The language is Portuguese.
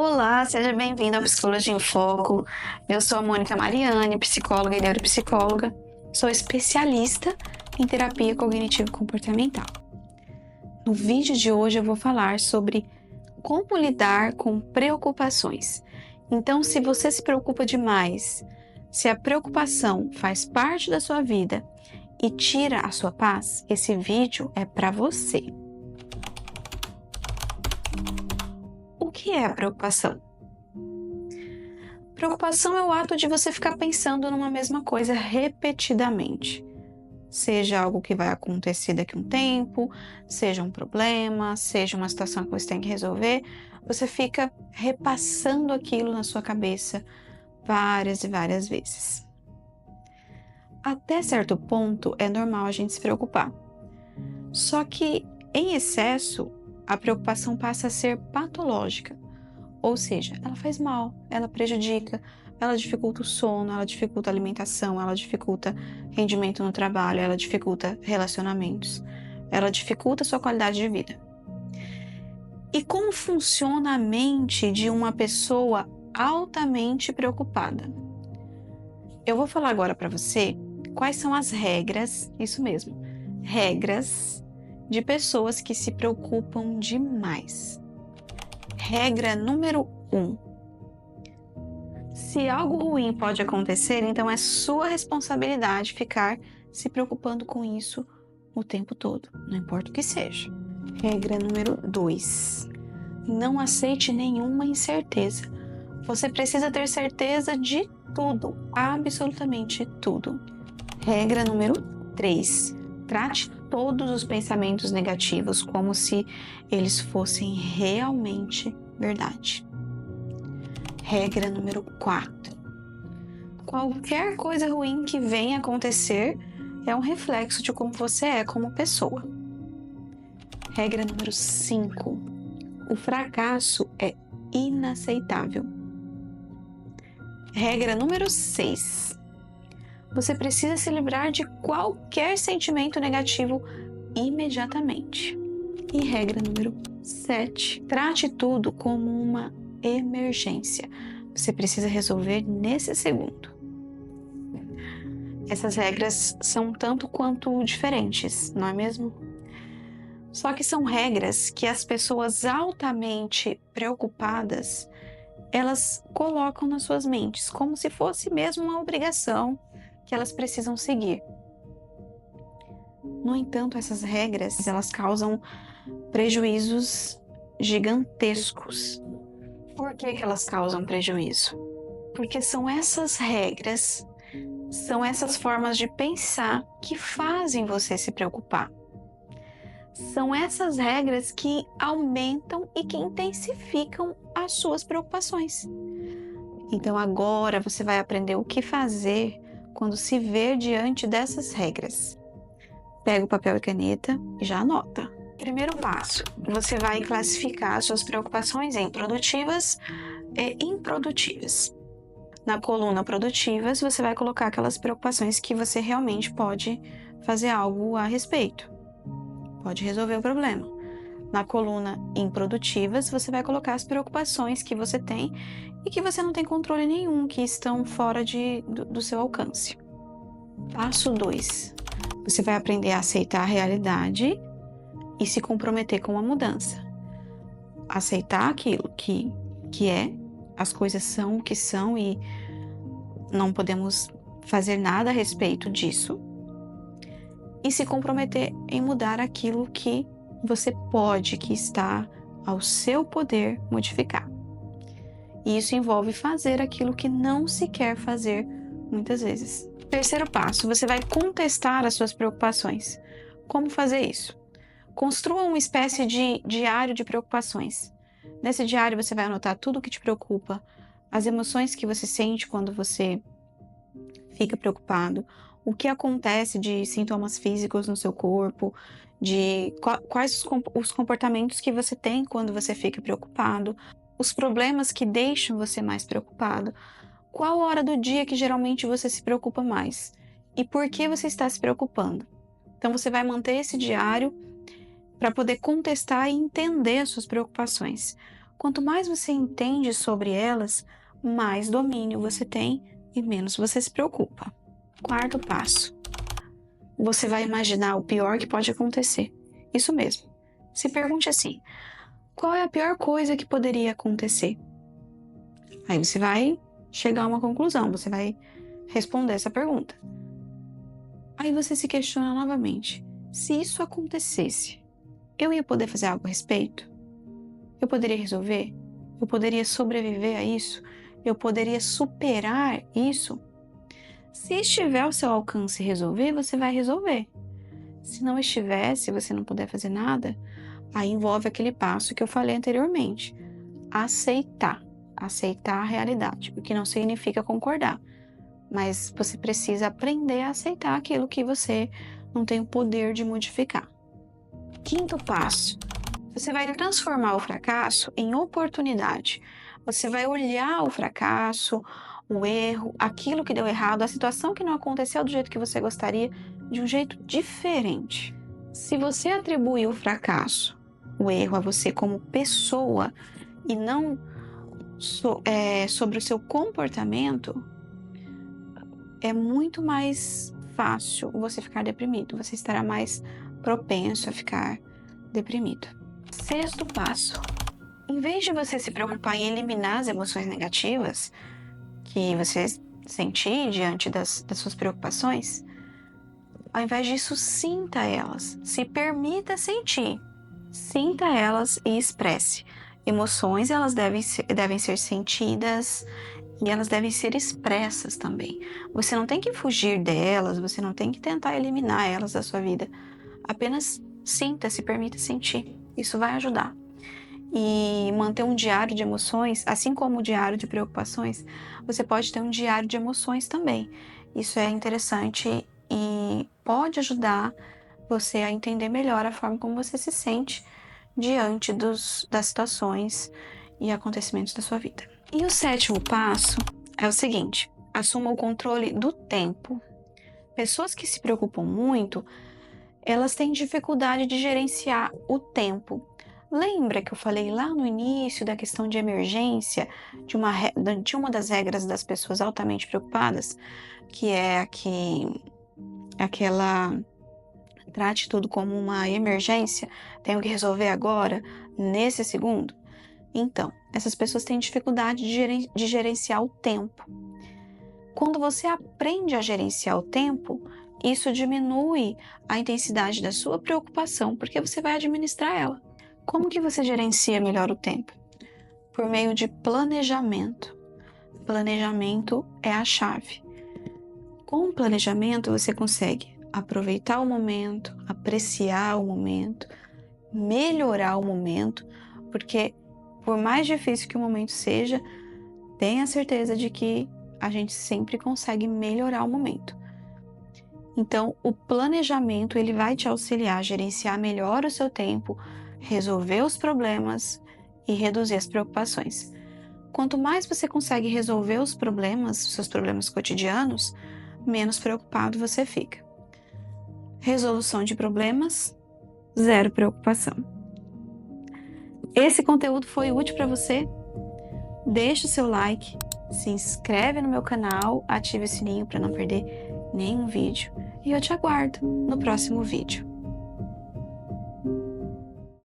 Olá, seja bem-vindo ao Psicologia em Foco. Eu sou a Mônica Mariani, psicóloga e neuropsicóloga. Sou especialista em terapia cognitivo-comportamental. No vídeo de hoje eu vou falar sobre como lidar com preocupações. Então, se você se preocupa demais, se a preocupação faz parte da sua vida e tira a sua paz, esse vídeo é para você. O que é a preocupação? Preocupação é o ato de você ficar pensando numa mesma coisa repetidamente. Seja algo que vai acontecer daqui a um tempo, seja um problema, seja uma situação que você tem que resolver, você fica repassando aquilo na sua cabeça várias e várias vezes. Até certo ponto é normal a gente se preocupar. Só que, em excesso, a preocupação passa a ser patológica. Ou seja, ela faz mal, ela prejudica, ela dificulta o sono, ela dificulta a alimentação, ela dificulta rendimento no trabalho, ela dificulta relacionamentos, ela dificulta a sua qualidade de vida. E como funciona a mente de uma pessoa altamente preocupada? Eu vou falar agora para você quais são as regras, isso mesmo, regras de pessoas que se preocupam demais. Regra número 1. Se algo ruim pode acontecer, então é sua responsabilidade ficar se preocupando com isso o tempo todo, não importa o que seja. Regra número 2. Não aceite nenhuma incerteza. Você precisa ter certeza de tudo, absolutamente tudo. Regra número 3. Trate todos os pensamentos negativos como se eles fossem realmente verdade. Regra número 4. Qualquer coisa ruim que venha acontecer é um reflexo de como você é como pessoa. Regra número 5. O fracasso é inaceitável. Regra número 6. Você precisa se livrar de qualquer sentimento negativo imediatamente. E regra número 7. Trate tudo como uma emergência. Você precisa resolver nesse segundo. Essas regras são tanto quanto diferentes, não é mesmo? Só que são regras que as pessoas altamente preocupadas, elas colocam nas suas mentes, como se fosse mesmo uma obrigação que elas precisam seguir. No entanto, essas regras, elas causam prejuízos gigantescos. Por que elas causam prejuízo? Porque são essas regras, são essas formas de pensar que fazem você se preocupar. São essas regras que aumentam e que intensificam as suas preocupações. Então agora você vai aprender o que fazer quando se ver diante dessas regras. Pega o papel e caneta e já anota. Primeiro passo, você vai classificar as suas preocupações em produtivas e improdutivas. Na coluna produtivas, você vai colocar aquelas preocupações que você realmente pode fazer algo a respeito. Pode resolver o problema. Na coluna improdutivas, você vai colocar as preocupações que você tem e que você não tem controle nenhum, que estão fora do seu alcance. Passo 2. Você vai aprender a aceitar a realidade e se comprometer com a mudança. Aceitar aquilo que é, as coisas são o que são e não podemos fazer nada a respeito disso. E se comprometer em mudar aquilo que você pode, que está ao seu poder modificar. E isso envolve fazer aquilo que não se quer fazer muitas vezes. Terceiro passo, você vai contestar as suas preocupações. Como fazer isso? Construa uma espécie de diário de preocupações. Nesse diário você vai anotar tudo o que te preocupa, as emoções que você sente quando você fica preocupado, o que acontece de sintomas físicos no seu corpo, de quais os comportamentos que você tem quando você fica preocupado, os problemas que deixam você mais preocupado, qual hora do dia que geralmente você se preocupa mais e por que você está se preocupando. Então você vai manter esse diário para poder contestar e entender as suas preocupações. Quanto mais você entende sobre elas, mais domínio você tem e menos você se preocupa. Quarto passo. Você vai imaginar o pior que pode acontecer. Isso mesmo. Se pergunte assim: qual é a pior coisa que poderia acontecer? Aí você vai chegar a uma conclusão, você vai responder essa pergunta. Aí você se questiona novamente: se isso acontecesse, eu ia poder fazer algo a respeito? Eu poderia resolver? Eu poderia sobreviver a isso? Eu poderia superar isso? Se estiver ao seu alcance resolver, você vai resolver. Se não estiver, se você não puder fazer nada, aí envolve aquele passo que eu falei anteriormente. Aceitar. Aceitar a realidade, o que não significa concordar. Mas você precisa aprender a aceitar aquilo que você não tem o poder de modificar. Quinto passo. Você vai transformar o fracasso em oportunidade. Você vai olhar o fracasso, o erro, aquilo que deu errado, a situação que não aconteceu do jeito que você gostaria, de um jeito diferente. Se você atribui o fracasso, o erro a você como pessoa e não sobre o seu comportamento, é muito mais fácil você ficar deprimido. Você estará mais propenso a ficar deprimido. Sexto passo. Em vez de você se preocupar em eliminar as emoções negativas que você sentir diante das suas preocupações, ao invés disso, sinta elas. Se permita sentir. Sinta elas e expresse. Emoções, elas devem ser sentidas e elas devem ser expressas também. Você não tem que fugir delas, você não tem que tentar eliminar elas da sua vida. Apenas sinta, se permita sentir. Isso vai ajudar. E manter um diário de emoções, assim como o diário de preocupações, você pode ter um diário de emoções também. Isso é interessante e pode ajudar você a entender melhor a forma como você se sente diante das situações e acontecimentos da sua vida. E o sétimo passo é o seguinte: assuma o controle do tempo. Pessoas que se preocupam muito, elas têm dificuldade de gerenciar o tempo. Lembra que eu falei lá no início da questão de emergência, de uma das regras das pessoas altamente preocupadas, que é aquela trate tudo como uma emergência, tenho que resolver agora, nesse segundo? Então, essas pessoas têm dificuldade de gerenciar o tempo. Quando você aprende a gerenciar o tempo, isso diminui a intensidade da sua preocupação, porque você vai administrar ela. Como que você gerencia melhor o tempo? Por meio de planejamento. Planejamento é a chave. Com o planejamento, você consegue aproveitar o momento, apreciar o momento, melhorar o momento, porque por mais difícil que o momento seja, tenha certeza de que a gente sempre consegue melhorar o momento. Então, o planejamento ele vai te auxiliar a gerenciar melhor o seu tempo, resolver os problemas e reduzir as preocupações. Quanto mais você consegue resolver os problemas, seus problemas cotidianos, menos preocupado você fica. Resolução de problemas, zero preocupação. Esse conteúdo foi útil para você? Deixe o seu like, se inscreve no meu canal, ative o sininho para não perder nenhum vídeo e eu te aguardo no próximo vídeo.